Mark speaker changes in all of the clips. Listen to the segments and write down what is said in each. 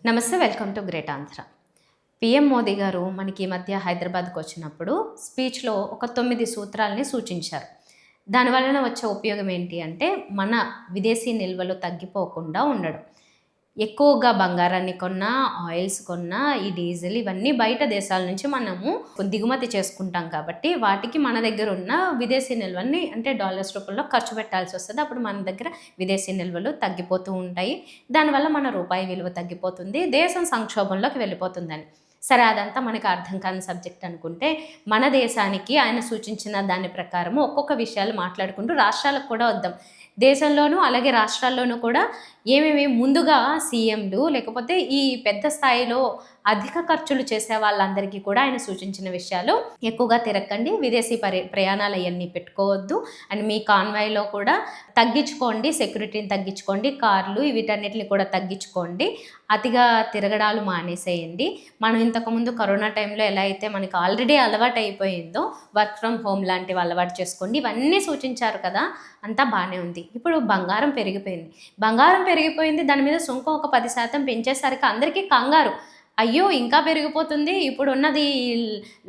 Speaker 1: నమస్తే, welcome to great Andhra. PM Modi గారు మనకి ఈ మధ్య హైదరాబాద్కి వచ్చినప్పుడు స్పీచ్లో ఒక 9 సూత్రాలని సూచించారు. దానివలన వచ్చే ఉపయోగం ఏంటి అంటే మన విదేశీ నిల్వలు తగ్గిపోకుండా ఉండడం. ఎక్కువగా బంగారాన్ని కొన్నా, ఆయిల్స్ కొన్నా, ఈ డీజిల్ ఇవన్నీ బయట దేశాల నుంచి మనము దిగుమతి చేసుకుంటాం కాబట్టి వాటికి మన దగ్గర ఉన్న విదేశీ నిల్వల్ని అంటే డాలర్స్ రూపంలో ఖర్చు పెట్టాల్సి వస్తుంది. అప్పుడు మన దగ్గర విదేశీ నిల్వలు తగ్గిపోతూ ఉంటాయి. దానివల్ల మన రూపాయి విలువ తగ్గిపోతుంది, దేశం సంక్షోభంలోకి వెళ్ళిపోతుందని. సరే, అదంతా మనకు అర్థం కాని సబ్జెక్ట్ అనుకుంటే మన దేశానికి ఆయన సూచించిన దాని ప్రకారము ఒక్కొక్క విషయాలు మాట్లాడుకుంటూ రాష్ట్రాలకు కూడా వద్దాం. దేశంలోనూ అలాగే రాష్ట్రాల్లోనూ కూడా ఏమేమి ముందుగా సీఎంలు లేకపోతే ఈ పెద్ద స్థాయిలో అధిక ఖర్చులు చేసే వాళ్ళందరికీ కూడా ఆయన సూచించిన విషయాలు: ఎక్కువగా తిరగండి, విదేశీ ప్రయాణాలు అవన్నీ పెట్టుకోవద్దు, అండ్ మీ కాన్వాయ్లో కూడా తగ్గించుకోండి, సెక్యూరిటీని తగ్గించుకోండి, కార్లు వీటన్నిటిని కూడా తగ్గించుకోండి, అతిగా తిరగడాలు మానేసేయండి. మనం ఇంతకుముందు కరోనా టైంలో ఎలా అయితే మనకి ఆల్రెడీ అలవాటు అయిపోయిందో వర్క్ ఫ్రమ్ హోమ్ లాంటివి అలవాటు చేసుకోండి, ఇవన్నీ సూచించారు కదా, అంతా బాగానే ఉంది. ఇప్పుడు బంగారం పెరిగిపోయింది, దాని మీద సుంకం ఒక 10% పెంచేసరికి అందరికీ కంగారు. అయ్యో, ఇంకా పెరిగిపోతుంది, ఇప్పుడు ఉన్నది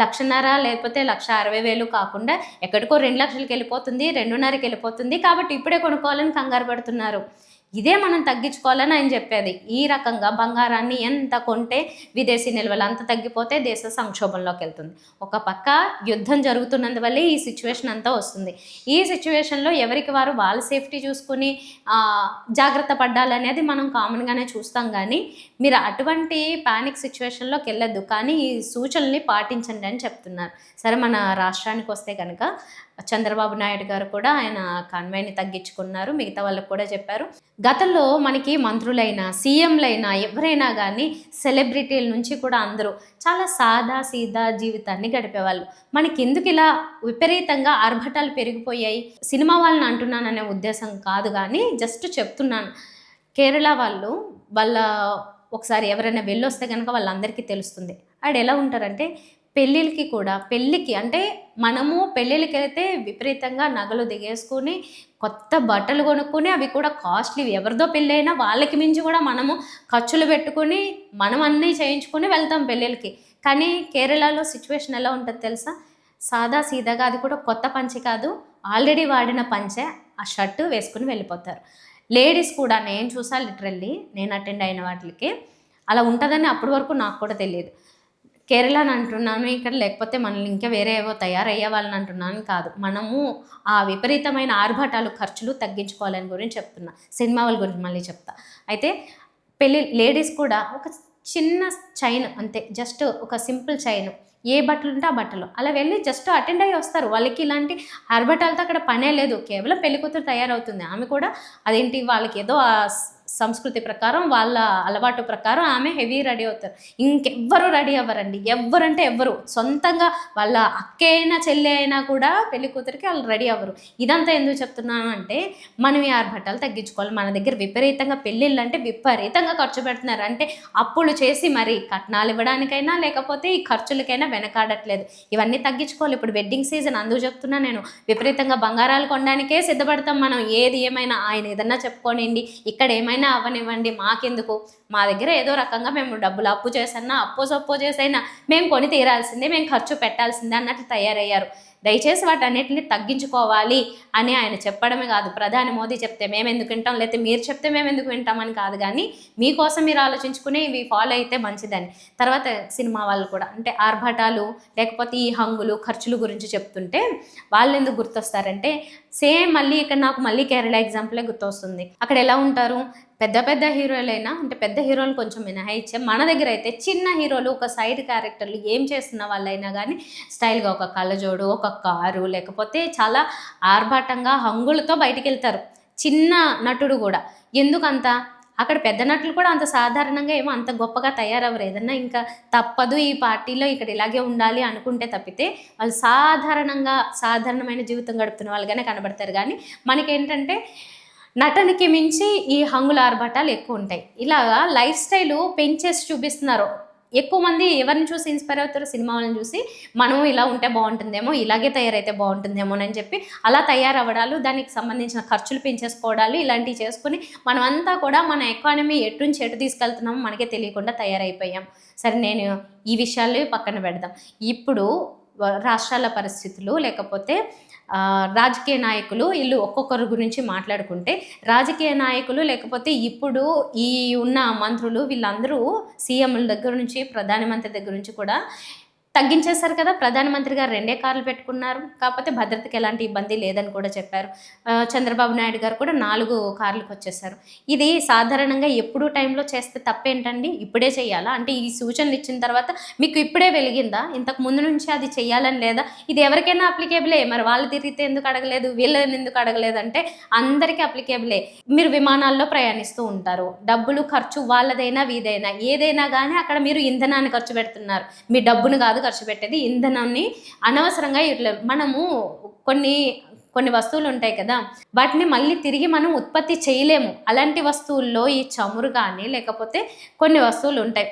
Speaker 1: 1,50,000 లేకపోతే 1,60,000 కాకుండా ఎక్కడికో 2,00,000కి వెళ్ళిపోతుంది, 2.5కి వెళ్ళిపోతుంది, కాబట్టి ఇప్పుడే కొనుక్కోవాలని కంగారు పడుతున్నారు. ఇదే మనం తగ్గించుకోవాలని ఆయన చెప్పేది. ఈ రకంగా బంగారాన్ని ఎంత కొంటే విదేశీ నిల్వలు అంత తగ్గిపోతే దేశ సంక్షోభంలోకి వెళ్తుంది. ఒక పక్క యుద్ధం జరుగుతున్నందువల్లే ఈ సిచ్యువేషన్ అంతా వస్తుంది. ఈ సిచ్యువేషన్లో ఎవరికి వారు వాళ్ళ సేఫ్టీ చూసుకుని జాగ్రత్త పడాలనేది మనం కామన్గానే చూస్తాం. కానీ మీరు అటువంటి ప్యానిక్ సిచ్యువేషన్లోకి వెళ్ళొద్దు, కానీ ఈ సూచనల్ని పాటించండి అని చెప్తున్నారు. సరే, మన రాష్ట్రానికి వస్తే కనుక చంద్రబాబు నాయుడు గారు కూడా ఆయన కాన్వాయ్ని తగ్గించుకున్నారు, మిగతా వాళ్ళకు కూడా చెప్పారు. గతంలో మనకి మంత్రులైనా సీఎంలైనా ఎవరైనా కానీ సెలబ్రిటీల నుంచి కూడా అందరూ చాలా సాదా సీదా జీవితాన్ని గడిపేవాళ్ళు. మనకి ఎందుకు ఇలా విపరీతంగా ఆర్భటాలు పెరిగిపోయాయి? సినిమా వాళ్ళని అంటున్నాననే ఉద్దేశం కాదు, కానీ జస్ట్ చెప్తున్నాను. కేరళ వాళ్ళు ఒకసారి ఎవరైనా వెళ్ళొస్తే కనుక వాళ్ళందరికీ తెలుస్తుంది. ఆడ ఎలా ఉంటారంటే పెళ్ళికి అంటే మనము పెళ్ళిళ్ళకి వెళ్తే విపరీతంగా నగలు దిగేసుకుని కొత్త బట్టలు కొనుక్కొని అవి కూడా కాస్ట్లీ, ఎవరిదో పెళ్ళి అయినా వాళ్ళకి మించి కూడా మనము ఖర్చులు పెట్టుకొని మనం అన్నీ చేయించుకొని వెళ్తాం పెళ్ళిళ్ళకి. కానీ కేరళలో సిచ్యువేషన్ ఎలా ఉంటుంది తెలుసా? సాదా సీదాగా, అది కూడా కొత్త పంచె కాదు, ఆల్రెడీ వాడిన పంచె, ఆ షర్టు వేసుకుని వెళ్ళిపోతారు. లేడీస్ కూడా నేను చూసా, లిటరల్లీ నేను అటెండ్ అయిన వాటికి అలా ఉంటుందని అప్పటి వరకు నాకు కూడా తెలియదు. కేరళని అంటున్నాను ఇక్కడ, లేకపోతే మనల్ని ఇంకా వేరే ఏవో తయారయ్యే వాళ్ళని అంటున్నాను కాదు. మనము ఆ విపరీతమైన ఆర్భాటాలు ఖర్చులు తగ్గించుకోవాలని గురించి చెప్తున్నా. సినిమా వాళ్ళ గురించి మళ్ళీ చెప్తా. అయితే లేడీస్ కూడా ఒక చిన్న చైన్ అంతే, జస్ట్ ఒక సింపుల్ చైన్, ఏ బట్టలు ఉంటే ఆ బట్టలు అలా వెళ్ళి జస్ట్ అటెండ్ అయ్యి వస్తారు. వాళ్ళకి ఇలాంటి ఆర్భటాలతో అక్కడ పనే లేదు, కేవలం పెళ్ళికూతురు తయారవుతుంది. ఆమె కూడా అదేంటి వాళ్ళకి ఏదో సంస్కృతి ప్రకారం వాళ్ళ అలవాటు ప్రకారం ఆమె హెవీ రెడీ అవుతారు. ఇంకెవ్వరు రెడీ అవ్వరండి, ఎవ్వరంటే ఎవ్వరు. సొంతంగా వాళ్ళ అక్క అయినా చెల్లి అయినా కూడా పెళ్లి కూతురికి వాళ్ళు రెడీ అవ్వరు. ఇదంతా ఎందుకు చెప్తున్నాను అంటే మనం ఈ ఆర్భటాలు తగ్గించుకోవాలి. మన దగ్గర విపరీతంగా పెళ్ళిళ్ళు అంటే విపరీతంగా ఖర్చు పెడుతున్నారు. అంటే అప్పులు చేసి మరి కట్నాలు ఇవ్వడానికైనా లేకపోతే ఈ ఖర్చులకైనా వెనకాడట్లేదు. ఇవన్నీ తగ్గించుకోవాలి. ఇప్పుడు వెడ్డింగ్ సీజన్, అందుకు చెప్తున్నా నేను. విపరీతంగా బంగారాలు కొనడానికే సిద్ధపడతాం మనం. ఏది ఏమైనా ఆయన ఏదన్నా చెప్పుకోనండి, ఇక్కడ ఏమైనా అవనివ్వండి, మాకెందుకు, మా దగ్గర ఏదో రకంగా మేము డబ్బులు అప్పు చేసన్నా అప్పో చేసైనా మేము కొని తీరాల్సిందే, మేము ఖర్చు పెట్టాల్సిందే అన్నట్లు తయారయ్యారు. దయచేసి వాటన్నిటిని తగ్గించుకోవాలి అని ఆయన చెప్పడమే కాదు, ప్రధాని మోదీ చెప్తే మేము ఎందుకు వింటాం, లేకపోతే మీరు చెప్తే మేము ఎందుకు వింటామని కాదు, కానీ మీకోసం మీరు ఆలోచించుకుని ఇవి ఫాలో అయితే మంచిదని. తర్వాత సినిమా వాళ్ళు కూడా అంటే ఆర్భాటాలు లేకపోతే ఈ హంగులు ఖర్చులు గురించి చెప్తుంటే వాళ్ళు ఎందుకు గుర్తొస్తారంటే సేమ్ మళ్ళీ ఇక్కడ నాకు మళ్ళీ కేరళ ఎగ్జాంపులే గుర్తొస్తుంది. అక్కడ ఎలా ఉంటారు, పెద్ద హీరోలైనా అంటే పెద్ద హీరోలు కొంచెం మినహాయిచ్చే, మన దగ్గర అయితే చిన్న హీరోలు, ఒక సైడ్ క్యారెక్టర్లు ఏం చేస్తున్న వాళ్ళైనా కానీ స్టైల్గా ఒక కళ్ళజోడు, ఒక కారు, లేకపోతే చాలా ఆర్భాటంగా హంగులతో బయటికి వెళ్తారు. చిన్న నటుడు కూడా ఎందుకంత, అక్కడ పెద్ద నటులు కూడా అంత సాధారణంగా ఏమో అంత గొప్పగా తయారవ్వరు. ఏదన్నా ఇంకా తప్పదు ఈ పార్టీలో ఇక్కడ ఇలాగే ఉండాలి అనుకుంటే తప్పితే వాళ్ళు సాధారణమైన జీవితం గడుపుతున్న వాళ్ళుగానే కనబడతారు. కానీ మనకేంటంటే నటనకి మించి ఈ హంగుల ఆర్భాటాలు ఎక్కువ ఉంటాయి. ఇలాగా లైఫ్ స్టైలు పెంచేసి చూపిస్తున్నారు. ఎక్కువ మంది ఎవరిని చూసి ఇన్స్పైర్ అవుతారు? సినిమా వాళ్ళని చూసి మనం ఇలా ఉంటే బాగుంటుందేమో, ఇలాగే తయారైతే బాగుంటుందేమోనని చెప్పి అలా తయారవ్వడాలు, దానికి సంబంధించిన ఖర్చులు పెంచేసుకోవడాలు ఇలాంటివి చేసుకుని మనమంతా కూడా మన ఎకానమీ ఎటు నుంచి ఎటు తీసుకెళ్తున్నామో మనకే తెలియకుండా తయారైపోయాం. సరే, నేను ఈ విషయాలు పక్కన పెడదాం. ఇప్పుడు రాష్ట్రాల పరిస్థితులు లేకపోతే రాజకీయ నాయకులు వీళ్ళు ఒక్కొక్కరి గురించి మాట్లాడుకుంటే, రాజకీయ నాయకులు లేకపోతే ఇప్పుడు ఈ ఉన్న మంత్రులు వీళ్ళందరూ సీఎంల దగ్గర నుంచి ప్రధానమంత్రి దగ్గర నుంచి కూడా తగ్గించేశారు కదా. ప్రధానమంత్రి గారు 2 కార్లు పెట్టుకున్నారు. కాకపోతే భద్రతకి ఎలాంటి ఇబ్బంది లేదని కూడా చెప్పారు. చంద్రబాబు నాయుడు గారు కూడా 4 కార్లకు వచ్చేసారు. ఇది సాధారణంగా ఎప్పుడు టైంలో చేస్తే తప్పేంటండి? ఇప్పుడే చేయాలా? అంటే ఈ సూచనలు ఇచ్చిన తర్వాత మీకు ఇప్పుడే వెలిగిందా? ఇంతకు ముందు నుంచి అది చేయాలని లేదా? ఇది ఎవరికైనా అప్లికేబులే. మరి వాళ్ళు తిరిగితే ఎందుకు అడగలేదు, వీళ్ళని ఎందుకు అడగలేదు అంటే అందరికీ అప్లికేబులే. మీరు విమానాల్లో ప్రయాణిస్తూ ఉంటారు. డబ్బులు ఖర్చు వాళ్ళదైనా వీదైనా ఏదైనా కానీ అక్కడ మీరు ఇంధనాన్ని ఖర్చు పెడుతున్నారు. మీ డబ్బును కాదు ఖర్చు పెట్టేది, ఇంధనాన్ని అనవసరంగా ఇట్లా మనము కొన్ని వస్తువులు ఉంటాయి కదా, వాటిని మళ్ళీ తిరిగి మనం ఉత్పత్తి చేయలేము. అలాంటి వస్తువుల్లో ఈ చమురు కానీ లేకపోతే కొన్ని వస్తువులు ఉంటాయి.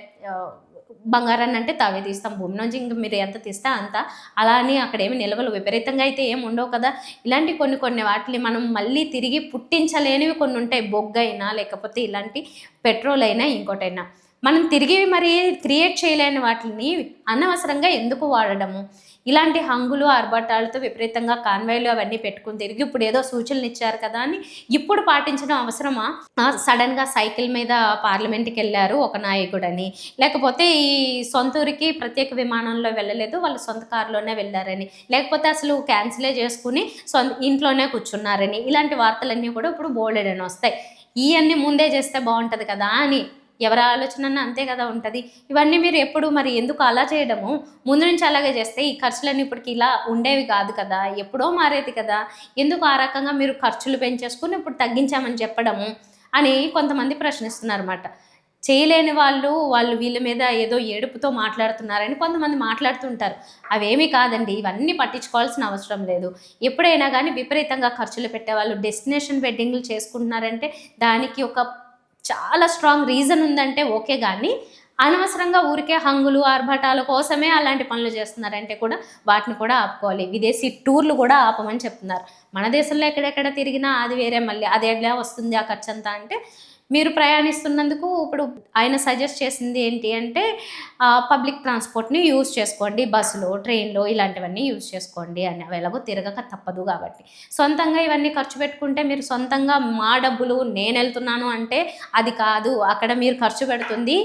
Speaker 1: బంగారాన్ని అంటే తవ్వి తీస్తాం భూమి నుంచి, ఇంక మీరు ఎంత తీస్తే అంత. అలా అని అక్కడ ఏమి నిల్వలు విపరీతంగా అయితే ఏమి ఉండవు కదా. ఇలాంటి కొన్ని వాటిని మనం మళ్ళీ తిరిగి పుట్టించలేనివి కొన్ని ఉంటాయి. బొగ్గైనా లేకపోతే ఇలాంటి పెట్రోల్ అయినా ఇంకోటైనా మనం తిరిగి మరి క్రియేట్ చేయలేని వాటిని అనవసరంగా ఎందుకు వాడడము? ఇలాంటి హంగులు ఆర్భాటాలతో విపరీతంగా కాన్వాయ్లు అవన్నీ పెట్టుకుని తిరిగి ఇప్పుడు ఏదో సూచనలు ఇచ్చారు కదా అని ఇప్పుడు పాటించడం అవసరమా? సడన్గా సైకిల్ మీద పార్లమెంట్కి వెళ్ళారు ఒక నాయకుడని, లేకపోతే ఈ సొంత ఊరికి ప్రత్యేక విమానంలో వెళ్ళలేదు, వాళ్ళు సొంత కారులోనే వెళ్ళారని, లేకపోతే అసలు క్యాన్సిలే చేసుకుని ఇంట్లోనే కూర్చున్నారని, ఇలాంటి వార్తలన్నీ కూడా ఇప్పుడు బోలెడని వస్తాయి. ఇవన్నీ ముందే చేస్తే బాగుంటుంది కదా అని ఎవరి ఆలోచన అంతే కదా ఉంటుంది. ఇవన్నీ మీరు ఎప్పుడు మరి ఎందుకు అలా చేయడము? ముందు నుంచి అలాగే చేస్తే ఈ ఖర్చులన్నీ ఇప్పటికి ఇలా ఉండేవి కాదు కదా, ఎప్పుడో మారేది కదా. ఎందుకు ఆ రకంగా మీరు ఖర్చులు పెంచేసుకుని ఇప్పుడు తగ్గించామని చెప్పడము అని కొంతమంది ప్రశ్నిస్తున్నారన్నమాట. చేయలేని వాళ్ళు వీళ్ళ మీద ఏదో ఏడుపుతో మాట్లాడుతున్నారని కొంతమంది మాట్లాడుతుంటారు. అవేమీ కాదండి, ఇవన్నీ పట్టించుకోవాల్సిన అవసరం లేదు. ఎప్పుడైనా కానీ విపరీతంగా ఖర్చులు పెట్టేవాళ్ళు డెస్టినేషన్ వెడ్డింగ్లు చేసుకుంటున్నారంటే దానికి ఒక చాలా స్ట్రాంగ్ రీజన్ ఉందంటే ఓకే, కానీ అనవసరంగా ఊరికే హంగులు ఆర్భాటాల కోసమే అలాంటి పనులు చేస్తున్నారంటే కూడా వాటిని కూడా ఆపుకోవాలి. విదేశీ టూర్లు కూడా ఆపమని చెప్తున్నారు. మన దేశంలో ఎక్కడెక్కడ తిరిగినా అది వేరే, మళ్ళీ అది ఎట్లా వస్తుంది ఆ ఖర్చు అంతా అంటే మీరు ప్రయాణిస్తున్నందుకు ఇప్పుడు ఆయన సజెస్ట్ చేసింది ఏంటి అంటే పబ్లిక్ ట్రాన్స్పోర్ట్ని యూజ్ చేసుకోండి, బస్సులో ట్రైన్లో ఇలాంటివన్నీ యూజ్ చేసుకోండి అని. అవి ఎలాగో తిరగక తప్పదు కాబట్టి. సొంతంగా ఇవన్నీ ఖర్చు పెట్టుకుంటే మీరు సొంతంగా మా డబ్బులు నేను వెళ్తున్నాను అంటే అది కాదు. అక్కడ మీరు ఖర్చు పెడుతుంది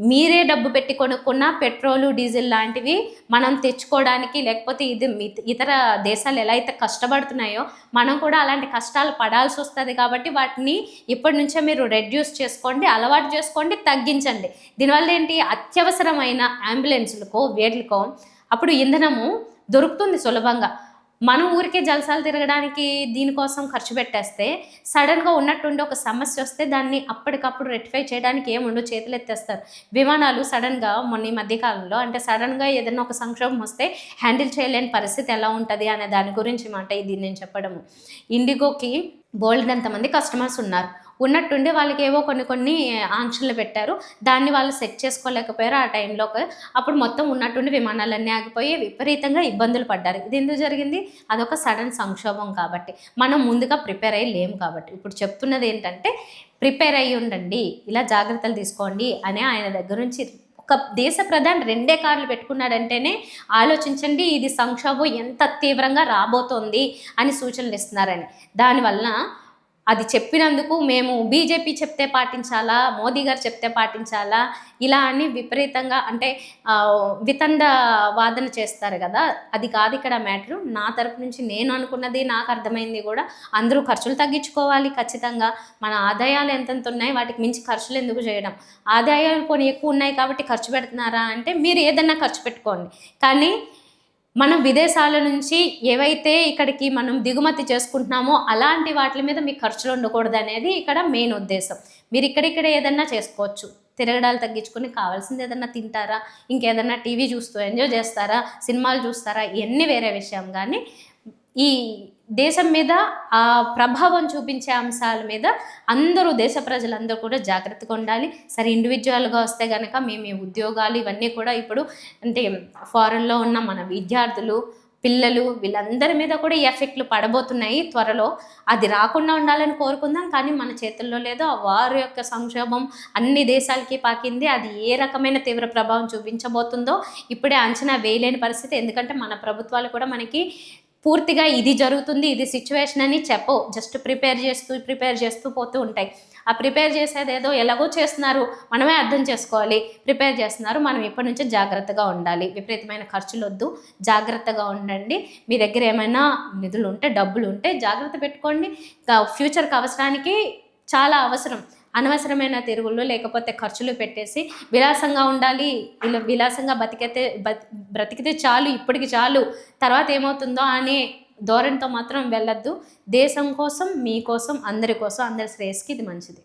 Speaker 1: మీరే డబ్బు పెట్టి కొనుక్కున్న పెట్రోలు డీజిల్ లాంటివి మనం తెచ్చుకోవడానికి, లేకపోతే ఇది ఇతర దేశాలు ఎలా అయితే కష్టపడుతున్నాయో మనం కూడా అలాంటి కష్టాలు పడాల్సి వస్తుంది. కాబట్టి వాటిని ఇప్పటి నుంచే మీరు రెడ్యూస్ చేసుకోండి, అలవాటు చేసుకోండి, తగ్గించండి. దీనివల్ల ఏంటి, అత్యవసరమైన అంబులెన్స్లకో వేట్లకో అప్పుడు ఇంధనము దొరుకుతుంది సులభంగా. మనం ఊరికే జలసాలు తిరగడానికి దీనికోసం ఖర్చు పెట్టేస్తే సడన్గా ఉన్నట్టుండి ఒక సమస్య వస్తే దాన్ని అప్పటికప్పుడు రెక్టిఫై చేయడానికి ఏముండో చేతులు ఎత్తేస్తారు. విమానాలు సడన్గా మొన్న ఈ మధ్యకాలంలో అంటే సడన్గా ఏదైనా ఒక సంక్షోభం వస్తే హ్యాండిల్ చేయలేని పరిస్థితి ఎలా ఉంటుంది అనే దాని గురించి ఇది నేను చెప్పడము. ఇండిగోకి బోల్డంతమంది కస్టమర్స్ ఉన్నారు. ఉన్నట్టుండి వాళ్ళకి ఏవో కొన్ని ఆంక్షలు పెట్టారు. దాన్ని వాళ్ళు సెట్ చేసుకోలేకపోయారు ఆ టైంలో. అప్పుడు మొత్తం ఉన్నట్టుండి విమానాలన్నీ ఆగిపోయి విపరీతంగా ఇబ్బందులు పడ్డారు. ఇది ఎందుకు జరిగింది? అదొక సడన్ సంక్షోభం కాబట్టి, మనం ముందుగా ప్రిపేర్ అయ్యి లేము కాబట్టి. ఇప్పుడు చెప్తున్నది ఏంటంటే ప్రిపేర్ అయ్యి ఉండండి, ఇలా జాగ్రత్తలు తీసుకోండి అని ఆయన దగ్గర నుంచి ఒక దేశ ప్రధాని 2 కార్లు పెట్టుకున్నాడంటేనే ఆలోచించండి ఇది సంక్షోభం ఎంత తీవ్రంగా రాబోతోంది అని సూచనలు ఇస్తున్నారని. దానివల్ల అది చెప్పినందుకు మేము బీజేపీ చెప్తే పాటించాలా, మోదీ గారు చెప్తే పాటించాలా, ఇలా అని విపరీతంగా అంటే వితండ వాదన చేస్తారు కదా. అది కాదు ఇక్కడ మ్యాటరు. నా తరపు నుంచి నేను అనుకున్నది, నాకు అర్థమైంది కూడా, అందరూ ఖర్చులు తగ్గించుకోవాలి ఖచ్చితంగా. మన ఆదాయాలు ఎంతెంత ఉన్నాయి వాటికి మించి ఖర్చులు ఎందుకు చేయడం? ఆదాయాలు కొన్ని ఎక్కువ ఉన్నాయి కాబట్టి ఖర్చు పెడుతున్నారా అంటే మీరు ఏదన్నా ఖర్చు పెట్టుకోండి, కానీ మనం విదేశాల నుంచి ఏవైతే ఇక్కడికి మనం దిగుమతి చేసుకుంటున్నామో అలాంటి వాటి మీద మీకు ఖర్చులు ఉండకూడదు అనేది ఇక్కడ మెయిన్ ఉద్దేశం. మీరు ఇక్కడిక్కడ ఏదన్నా చేసుకోవచ్చు, తిరగడాలు తగ్గించుకొని కావాల్సింది ఏదన్నా తింటారా, ఇంకేదన్నా టీవీ చూస్తూ ఎంజాయ్ చేస్తారా, సినిమాలు చూస్తారా, ఇవన్నీ వేరే విషయం. కానీ ఈ దేశం మీద ఆ ప్రభావం చూపించే అంశాల మీద అందరూ, దేశ ప్రజలందరూ కూడా జాగ్రత్తగా ఉండాలి. సరే, ఇండివిజువల్గా వస్తే కనుక మేము ఈ ఉద్యోగాలు ఇవన్నీ కూడా ఇప్పుడు అంటే ఫారెన్లో ఉన్న మన విద్యార్థులు, పిల్లలు వీళ్ళందరి మీద కూడా ఈ ఎఫెక్ట్లు పడబోతున్నాయి త్వరలో. అది రాకుండా ఉండాలని కోరుకుందాం, కానీ మన చేతుల్లో లేదు. ఆ వారి యొక్క సంక్షోభం అన్ని దేశాలకి పాకింది. అది ఏ రకమైన తీవ్ర ప్రభావం చూపించబోతుందో ఇప్పుడే అంచనా వేయలేని పరిస్థితి. ఎందుకంటే మన ప్రభుత్వాలు కూడా మనకి పూర్తిగా ఇది జరుగుతుంది, ఇది సిచ్యువేషన్ అని చెప్పవు. జస్ట్ ప్రిపేర్ చేస్తూ పోతూ ఉంటాయి. ఆ ప్రిపేర్ చేసేది ఏదో ఎలాగో చేస్తున్నారు, మనమే అర్థం చేసుకోవాలి. ప్రిపేర్ చేస్తున్నారు, మనం ఇప్పటి నుంచే జాగ్రత్తగా ఉండాలి. విపరీతమైన ఖర్చులు వద్దు, జాగ్రత్తగా ఉండండి. మీ దగ్గర ఏమైనా నిధులు ఉంటే, డబ్బులు ఉంటే జాగ్రత్త పెట్టుకోండి. ఫ్యూచర్కి అవసరానికి చాలా అవసరం. అనవసరమైన తిరుగుళ్ళు లేకపోతే ఖర్చులు పెట్టేసి విలాసంగా ఉండాలి, ఇలా విలాసంగా బ్రతికితే చాలు, ఇప్పటికి చాలు, తర్వాత ఏమవుతుందో అనే ధోరణితో మాత్రం వెళ్ళొద్దు. దేశం కోసం, మీకోసం, అందరి కోసం, అందరి శ్రేయస్కి ఇది మంచిది.